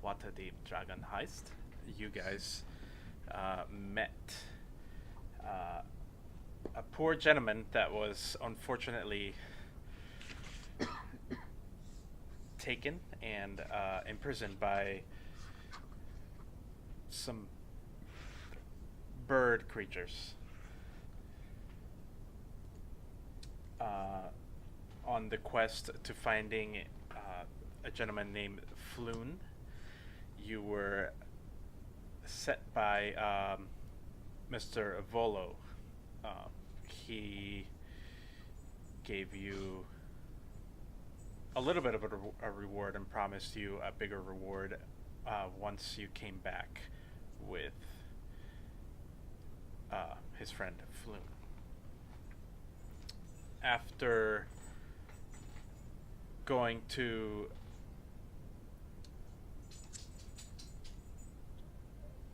Waterdeep Dragon Heist. You guys met a poor gentleman that was unfortunately taken and imprisoned by some bird creatures. On the quest to finding a gentleman named Floon, you were set by Mr. Volo. He gave you a little bit of a reward and promised you a bigger reward once you came back with his friend Floon. After going to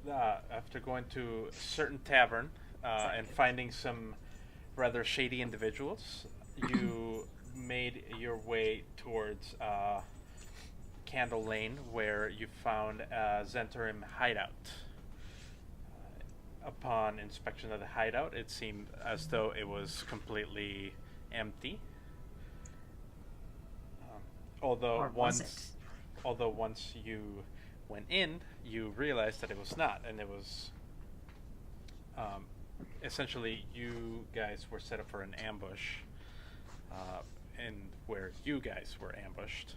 a certain tavern and finding some rather shady individuals, you made your way towards Candle Lane, where you found a Zentarim hideout. Upon inspection of the hideout, it seemed as though it was completely empty. Although once you went in, you realized that it was not, and it was essentially you guys were set up for an ambush, and where you guys were ambushed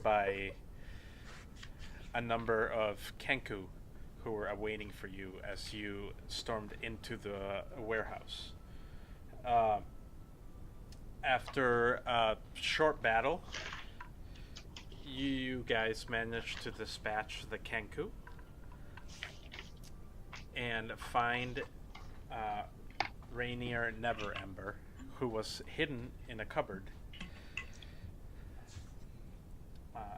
by a number of Kenku who were awaiting for you as you stormed into the warehouse. After a short battle, you guys managed to dispatch the Kenku and find Rainier Neverember, who was hidden in a cupboard.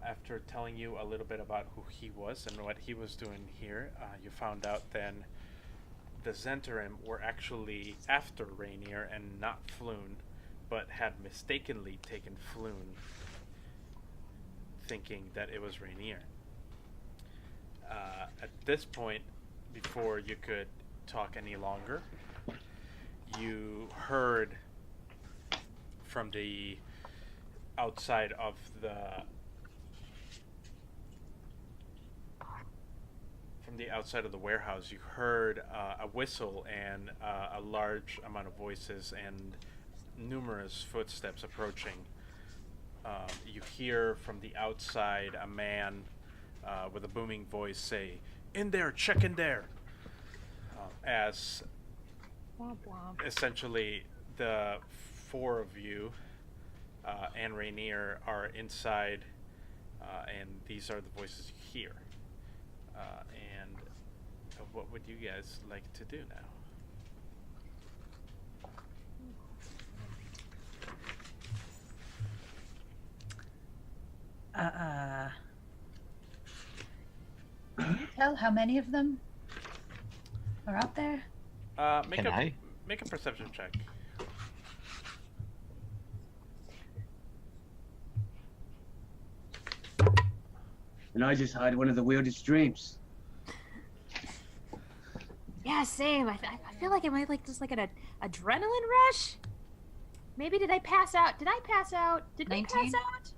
After telling you a little bit about who he was and what he was doing here, you found out then the Zentarim were actually after Rainier and not Floon, but had mistakenly taken Floon, thinking that it was Rainier. At this point, before you could talk any longer, you heard from the outside of the warehouse, you heard a whistle and a large amount of voices and numerous footsteps approaching. You hear from the outside a man with a booming voice say, "In there, check in there," as essentially the four of you and Rainier are inside, and these are the voices you hear. And what would you guys like to do now? Can you tell how many of them are out there? Make a perception check. And I just had one of the weirdest dreams. Yeah, same. I feel like it might just like an adrenaline rush. Maybe did I pass out? Did I pass out? Did 19? We pass out?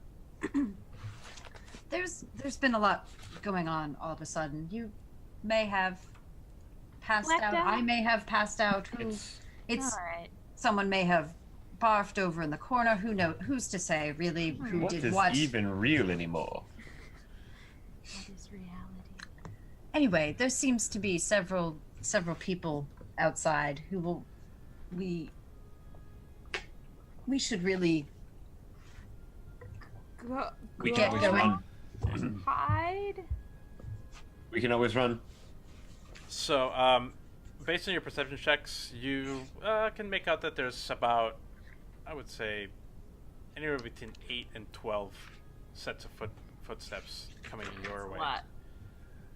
There's been a lot going on all of a sudden. You may have passed Blacked out. I may have passed out. It's all right. Someone may have barfed over in the corner. Who's to say really who what did is what? Even real anymore? What is reality? Anyway, there seems to be several people outside who will we should really We get can always going. run. Hide. We can always run. So, based on your perception checks, you can make out that there's about, I would say, anywhere between 8 and 12 sets of footsteps coming your way. What?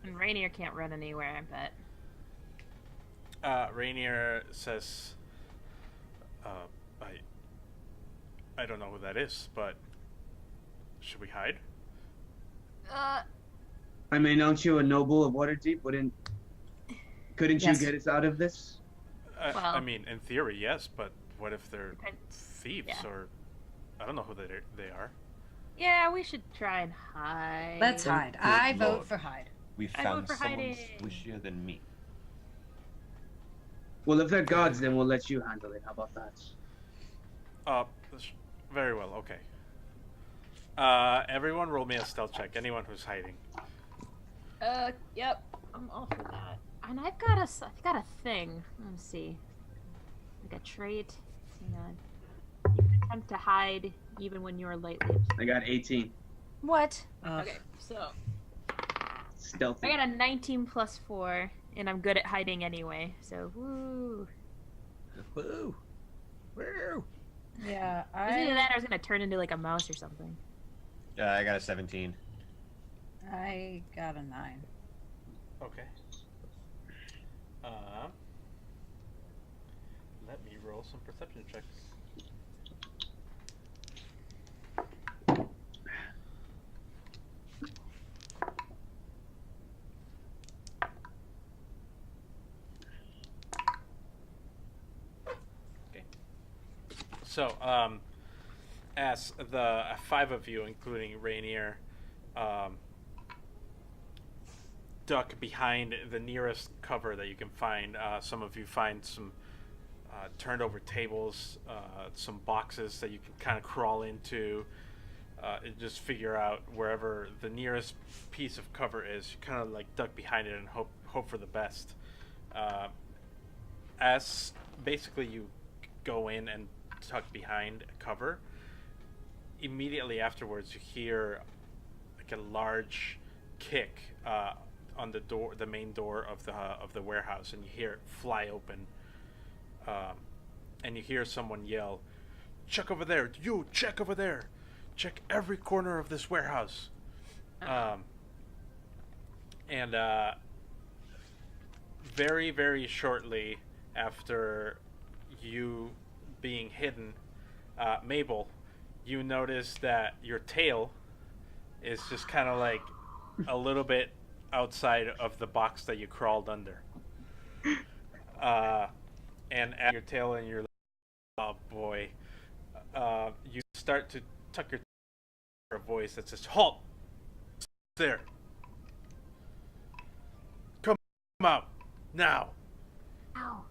And Rainier can't run anywhere, I bet. Rainier says, I don't know who that is, but should we hide? I mean, aren't you a noble of Waterdeep? Couldn't Yes. you get us out of this? I Well- mean, in theory, yes, but what if they're Depends. thieves Yeah. or I don't know who they are. Yeah, we should try and hide. Let's hide. Good I vote lord. for hide. We I found vote for someone hiding. squishier than me. Well, if they're gods, then we'll let you handle it. How about that? Very well. Okay. Everyone, roll me a stealth check. Anyone who's hiding. Yep. I'm all for that. And I've got a thing. Let's see. Like a trait. Hang on. You can attempt to hide even when you are lightly. I got 18. What? Okay, so Stealthy. I got a 19 plus 4, and I'm good at hiding anyway. So woo. Woo! Woo! Yeah, It was either that or I was gonna turn into like a mouse or something. I got a 17. I got a 9. Okay. Let me roll some perception checks. Okay. So, as the 5 of you, including Rainier, duck behind the nearest cover that you can find. Some of you find some turned over tables, some boxes that you can kind of crawl into, and just figure out wherever the nearest piece of cover is. You kind of like duck behind it and hope for the best. As basically you go in and tuck behind cover, immediately afterwards you hear like a large kick on the door, the main door of the warehouse, and you hear it fly open, and you hear someone yell, "Check over there! You check over there! Check every corner of this warehouse!" And very, very shortly after you being hidden, Mabel, you notice that your tail is just kind of like a little bit outside of the box that you crawled under. And at your tail and you're like, oh boy, you start to tuck your a voice that says, "Halt! There! Come out! Now!" Ow.